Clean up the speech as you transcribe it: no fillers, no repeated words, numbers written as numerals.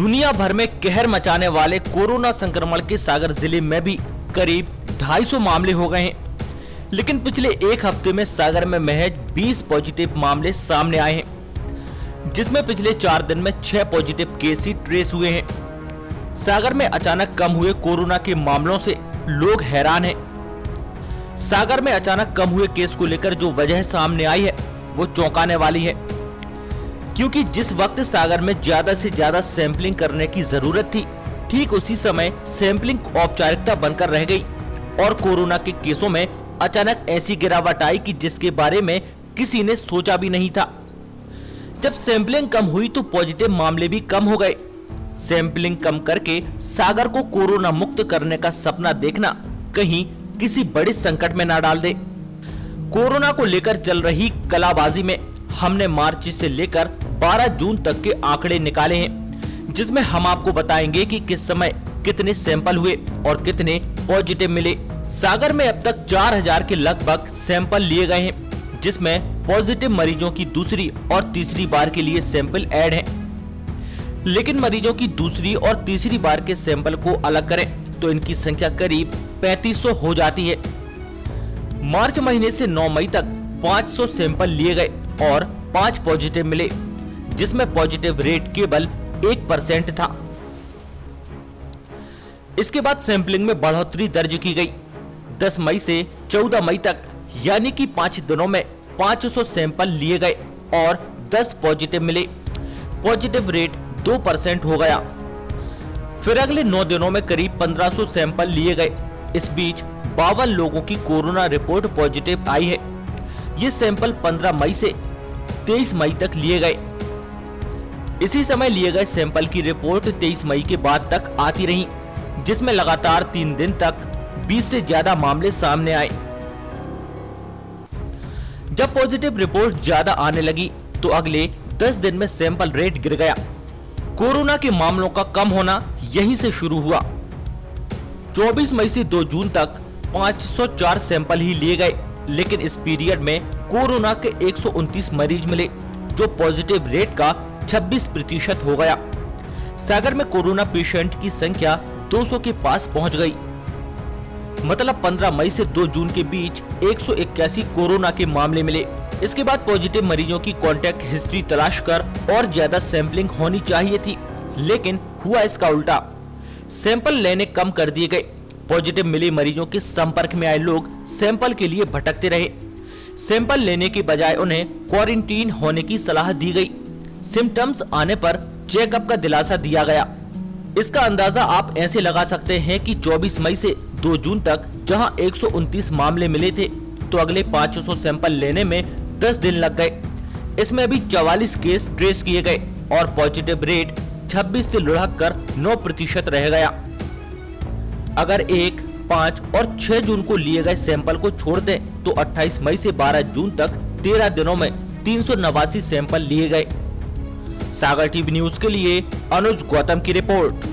दुनिया भर में कहर मचाने वाले कोरोना संक्रमण के सागर जिले में भी करीब 250 मामले हो गए हैं, लेकिन पिछले एक हफ्ते में सागर में महज 20 पॉजिटिव मामले सामने आए हैं, जिसमें पिछले 4 दिन में 6 पॉजिटिव केस ही ट्रेस हुए हैं। सागर में अचानक कम हुए कोरोना के मामलों से लोग हैरान हैं। सागर में अचानक कम हुए केस को लेकर जो वजह सामने आई है वो चौंकाने वाली है, क्योंकि जिस वक्त सागर में ज्यादा से ज्यादा सैंपलिंग करने की जरूरत थी, ठीक उसी समय सैंपलिंग औपचारिकता बनकर रह गई और कोरोना के केसों में अचानक ऐसी गिरावट आई कि जिसके बारे में किसी ने सोचा भी नहीं था। जब सैंपलिंग कम हुई तो पॉजिटिव मामले भी कम हो गए। सैंपलिंग कम करके सागर को कोरोना मुक्त करने का सपना देखना कहीं किसी बड़े संकट में ना डाल दे। कोरोना को लेकर चल रही कलाबाजी में हमने मार्च से लेकर 12 जून तक के आंकड़े निकाले हैं, जिसमें हम आपको बताएंगे कि किस समय कितने सैंपल हुए और कितने पॉजिटिव मिले। सागर में अब तक 4000 के लगभग सैंपल लिए गए हैं, जिसमें पॉजिटिव मरीजों की दूसरी और तीसरी बार के लिए सैंपल ऐड हैं। लेकिन मरीजों की दूसरी और तीसरी बार के सैंपल को अलग करें तो इनकी संख्या करीब 3500 हो जाती है। मार्च महीने से 9 मई तक 500 सैंपल लिए गए और 5 पॉजिटिव मिले, जिसमें पॉजिटिव रेट केवल 1% था। इसके बाद सैंपलिंग में बढ़ोतरी दर्ज की गई। 10 मई से 14 मई तक यानी कि 5 दिनों में 500 सैंपल लिए गए और 10 पॉजिटिव मिले। पॉजिटिव रेट 2% हो गया। फिर अगले 9 दिनों में करीब 1500 सैंपल लिए गए। इस बीच 52 लोगों की कोरोना रिपोर्ट पॉजिटिव आई है। ये सैंपल 15 मई से 23 मई तक लिए गए। इसी समय लिए गए सैंपल की रिपोर्ट 23 मई के बाद तक आती रही, जिसमें लगातार 3 दिन तक 20 से ज्यादा मामले सामने आए। जब पॉजिटिव रिपोर्ट ज्यादा आने लगी तो अगले 10 दिन में सैंपल रेट गिर गया। कोरोना के मामलों का कम होना यहीं से शुरू हुआ। 24 मई से 2 जून तक 504 सैंपल ही लिए गए, लेकिन इस पीरियड में कोरोना के 129 मरीज मिले, जो पॉजिटिव रेट का 26% हो गया। सागर में कोरोना पेशेंट की संख्या 200 के पास पहुंच गई। मतलब 15 मई से 2 जून के बीच 181 कोरोना के मामले मिले। इसके बाद पॉजिटिव मरीजों की कॉन्टैक्ट हिस्ट्री तलाश कर और ज्यादा सैंपलिंग होनी चाहिए थी, लेकिन हुआ इसका उल्टा। सैंपल लेने कम कर दिए गए। पॉजिटिव मिले मरीजों के संपर्क में आए लोग सैंपल के लिए भटकते रहे। सैंपल लेने के बजाय उन्हें क्वारंटीन होने की सलाह दी गई। सिम्टम्स आने पर चेकअप का दिलासा दिया गया। इसका अंदाजा आप ऐसे लगा सकते हैं कि 24 मई से 2 जून तक जहां 129 मामले मिले थे, तो अगले 500 सैंपल लेने में 10 दिन लग गए। इसमें अभी 44 केस ट्रेस किए गए और पॉजिटिव रेट 26 से लुढ़क कर 9% रह गया। अगर 1, 5 और 6 जून को लिए गए सैंपल को छोड़ दें तो 28 मई से 12 जून तक 13 दिनों में 389 सैंपल लिए गए। सागर टीवी न्यूज के लिए अनुज गौतम की रिपोर्ट।